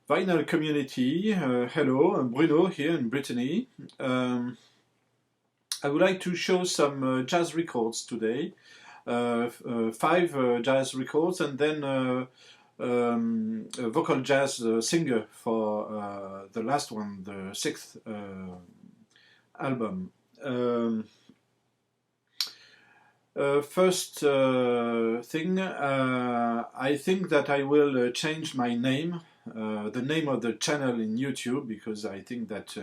vinyl community. Hello, I'm Bruno here in Brittany. I would like to show some jazz records today. Five jazz records and then a vocal jazz singer for the last one, the sixth album. First thing, I think that I will change my name, the name of the channel in YouTube, because I think that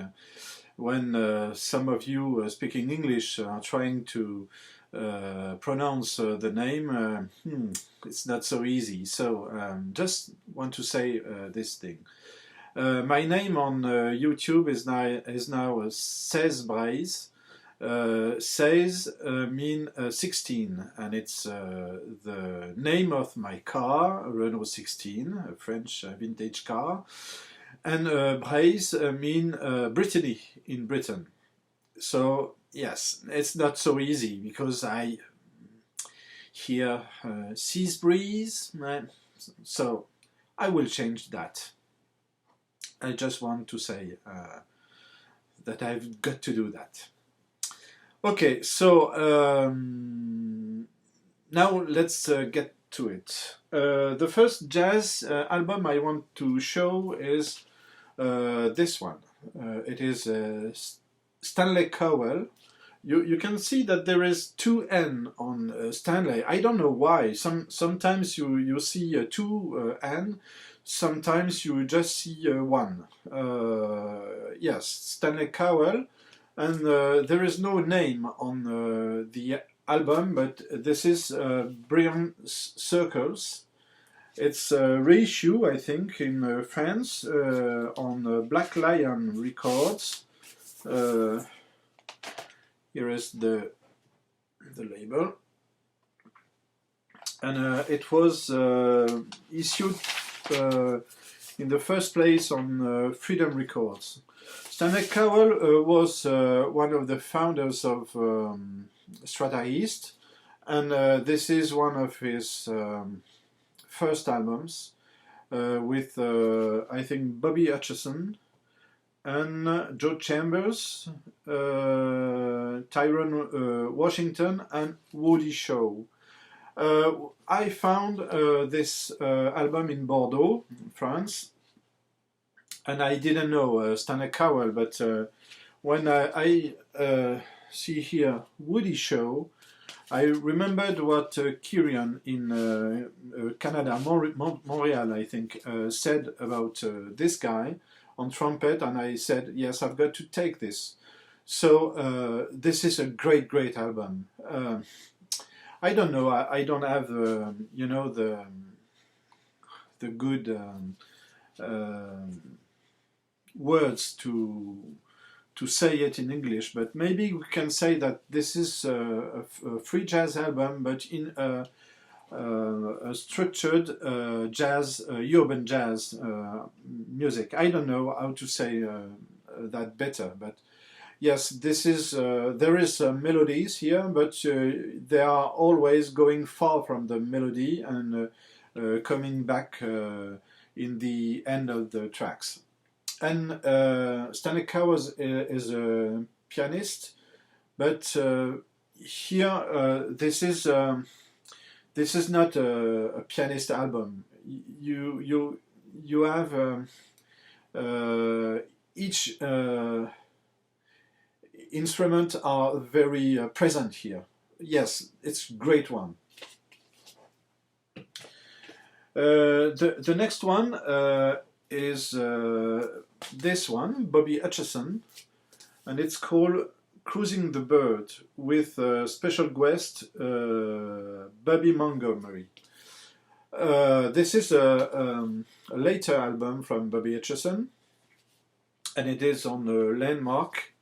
when some of you speaking English are trying to pronounce the name, it's not so easy. So just want to say this thing. My name on YouTube is now Says Braise. Says mean 16, and it's the name of my car, a Renault 16, a French vintage car, and Braise mean Brittany in Britain. So yes, it's not so easy because I hear seas breeze, so I will change that. I just want to say that I've got to do that. Okay, so now let's get to it. The first jazz album I want to show is this one. It is Stanley Cowell. You can see that there is two N on Stanley. I don't know why. Sometimes you see two N. Sometimes you just see one. Yes, Stanley Cowell. And there is no name on the album, but this is Brian Circles. It's a reissue, I think, in France on Black Lion Records. Here is the label, and it was issued in the first place on Freedom Records. Stanley Cowell was one of the founders of Strata East, and this is one of his first albums with, I think, Bobby Hutcherson and Joe Chambers, Tyrone Washington, and Woody Shaw. I found this album in Bordeaux, France. And I didn't know Stanley Cowell, but when I see here Woody Shaw, I remembered what Kirian in Canada, Montreal, I think, said about this guy on trumpet, and I said, yes, I've got to take this. So this is a great, great album. I don't know, I don't have, you know, the good words to say it in English, but maybe we can say that this is a free jazz album, but in a structured jazz, urban jazz music. I don't know how to say that better, but yes, this is there is melodies here, but they are always going far from the melody and coming back in the end of the tracks. And Stanley Cowell is a pianist, but here this is not a pianist album. You have each instrument are very present here. Yes, it's a great one. The next one is this one, Bobby Hutcherson, and it's called Cruising the Bird, with special guest Bobby Montgomery. This is a later album from Bobby Hutcherson, and it is on Landmark.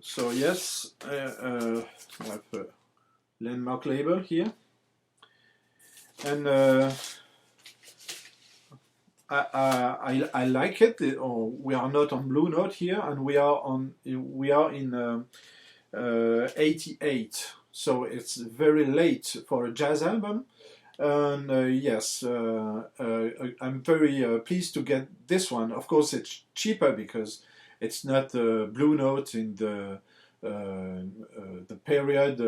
So yes, I have a Landmark label here. And I like it. We are not on Blue Note here, and we are in 88. So it's very late for a jazz album. And yes, I'm very pleased to get this one. Of course, it's cheaper because it's not Blue Note in the period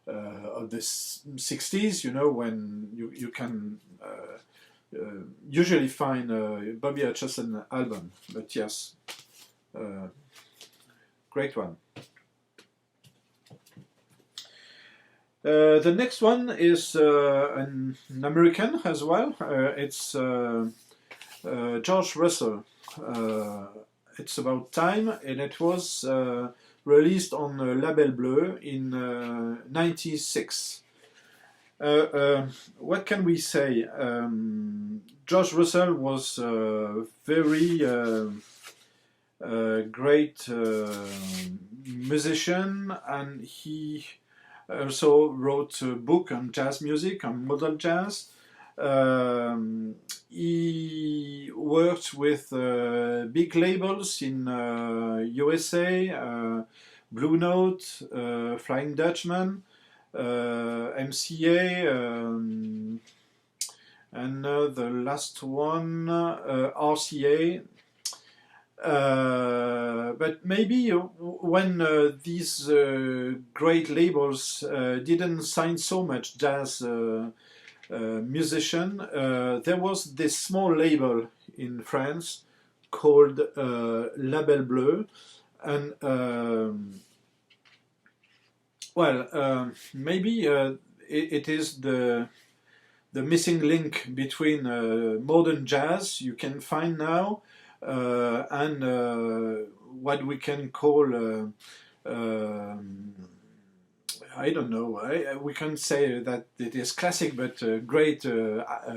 of the 60s, you know, when you can usually find Bobby Hutcherson album. But yes, great one. The next one is an American as well. It's George Russell. It's About Time, and it was released on Label Bleu in '96. What can we say? George Russell was a very great musician, and he also wrote a book on jazz music, on modal jazz. He worked with big labels in USA, Blue Note, Flying Dutchman, MCA, and the last one, RCA. But maybe when these great labels didn't sign so much jazz musician, there was this small label in France called Label Bleu, and maybe it is the missing link between modern jazz you can find now and what we can call I don't know. We can say that it is classic, but great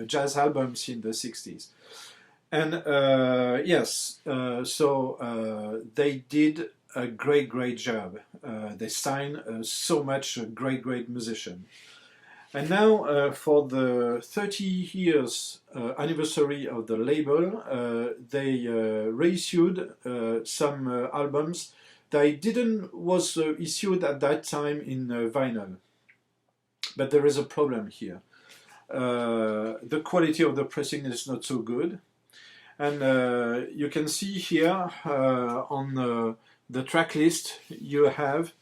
jazz albums in the 60s. And yes, so they did a great job. They signed so much great musician. And now for the 30 years anniversary of the label, they reissued some albums that didn't was issued at that time in vinyl. But there is a problem here. The quality of the pressing is not so good. And you can see here on the track list you have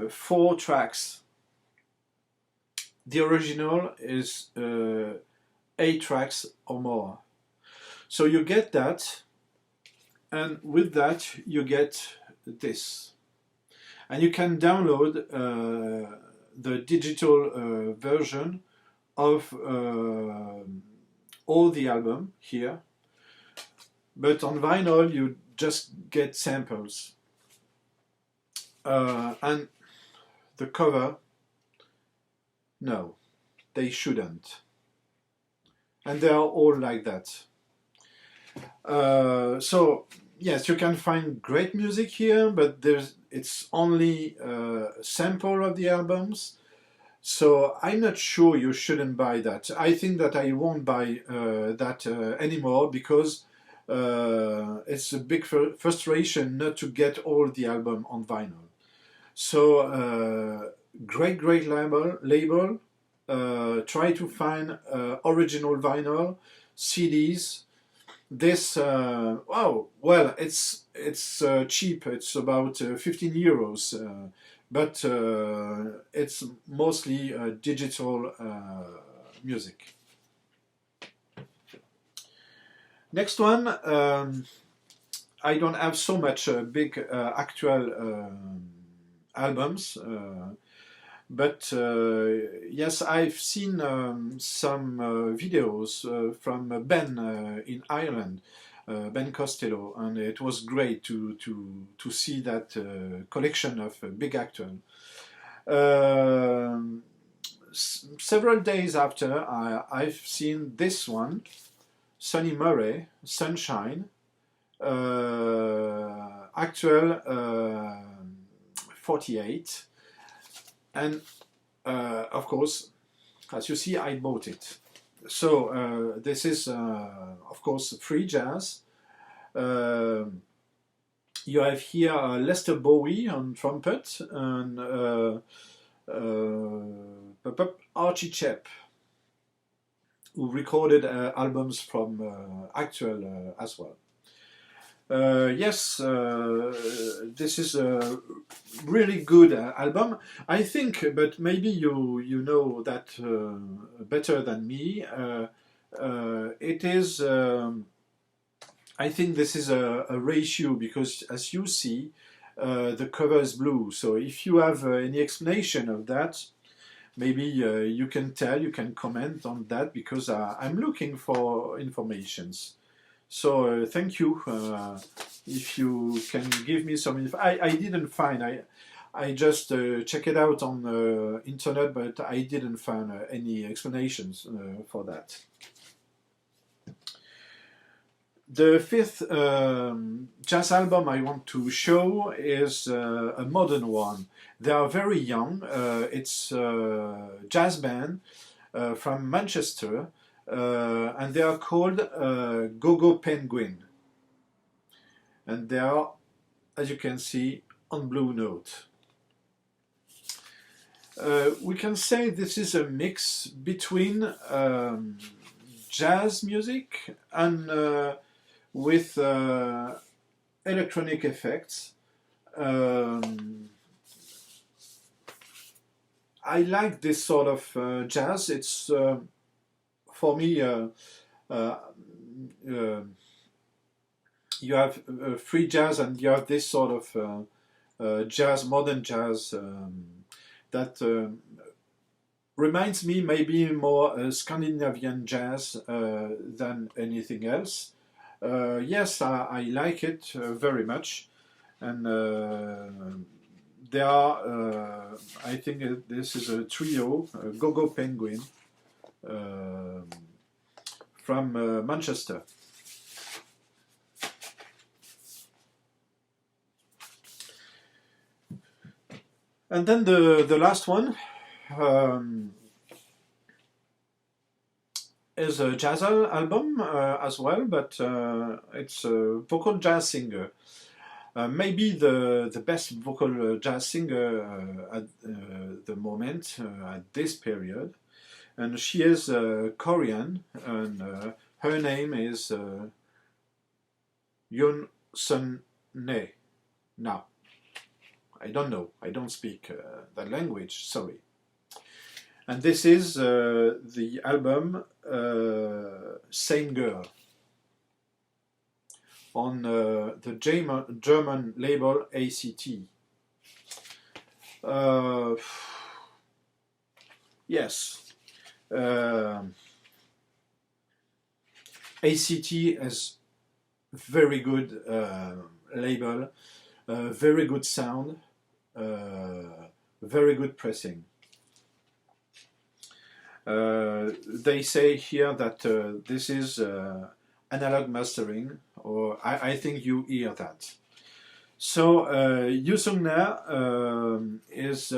4 tracks. The original is 8 tracks or more. So you get that, and with that you get this. And you can download the digital version of all the album here. But on vinyl you just get samples. And the cover, no, they shouldn't. And they are all like that. So, yes, you can find great music here, but it's only a sample of the albums. So I'm not sure you shouldn't buy that. I think that I won't buy that anymore because it's a big frustration not to get all the album on vinyl. So great label. Try to find original vinyl, CDs. This it's cheap. It's about 15 euros, but it's mostly digital music. Next one. I don't have so much big actual albums, but yes, I've seen some videos from Ben in Ireland, Ben Costello, and it was great to see that collection of big actual. Several days after, I've seen this one, Sonny Murray, Sunshine, actual 48, and of course, as you see, I bought it. So this is of course free jazz. You have here Lester Bowie on trumpet and Archie Shepp, who recorded albums from actual as well. Yes, this is a really good album, I think, but maybe you know that better than me. It is, I think this is a ratio because, as you see, the cover is blue. So if you have any explanation of that, maybe you can tell, you can comment on that, because I'm looking for informations. So thank you. If you can give me some info. I didn't find, I just check it out on the internet, but I didn't find any explanations for that. The fifth jazz album I want to show is a modern one. They are very young. It's a jazz band from Manchester, and they are called Go-Go Penguin. And they are, as you can see, on Blue Note. We can say this is a mix between jazz music and with electronic effects. I like this sort of jazz. It's for me, you have free jazz and you have this sort of jazz, modern jazz, that reminds me maybe more Scandinavian jazz than anything else. Yes, I like it very much, and they are, I think this is a trio, Go-Go Penguin, from Manchester. And then the last one is a jazz album as well, but it's a vocal jazz singer. Maybe the best vocal jazz singer at the moment, at this period. And she is Korean, and her name is Yoon Sun Ne. Now, I don't know, I don't speak that language, sorry. And this is the album Same Girl on the German label ACT. Yes, ACT is very good label, very good sound, very good pressing. They say here that this is analog mastering, or I think you hear that. So Yoo Sung-na is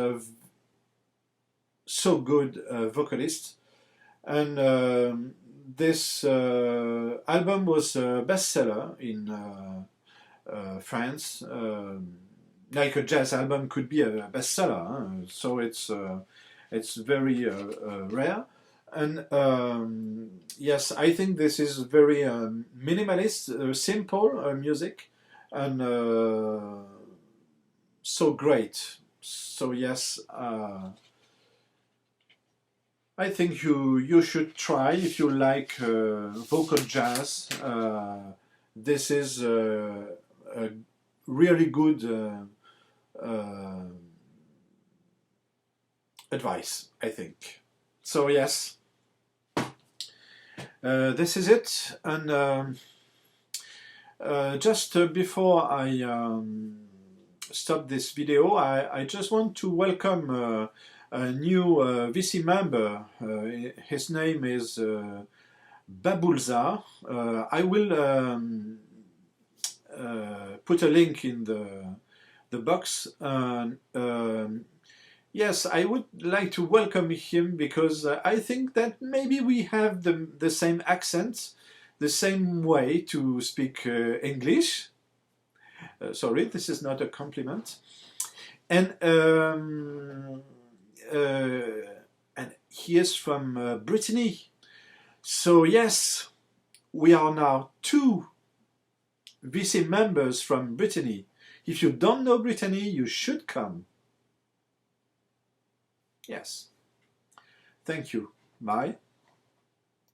so good vocalist, and this album was a bestseller in France. Like a jazz album could be a bestseller, huh? So it's very rare. And yes, I think this is very minimalist, simple music, and so great. So yes, I think you should try if you like vocal jazz. This is a really good advice, I think. So yes, this is it. And just before I stop this video, I just want to welcome a new VC member. His name is Babulza. I will put a link in the box. Yes, I would like to welcome him because I think that maybe we have the same accent, the same way to speak English. Sorry, this is not a compliment. And and he is from Brittany. So yes, we are now 2 VC members from Brittany. If you don't know Brittany, you should come. Yes. Thank you. Bye.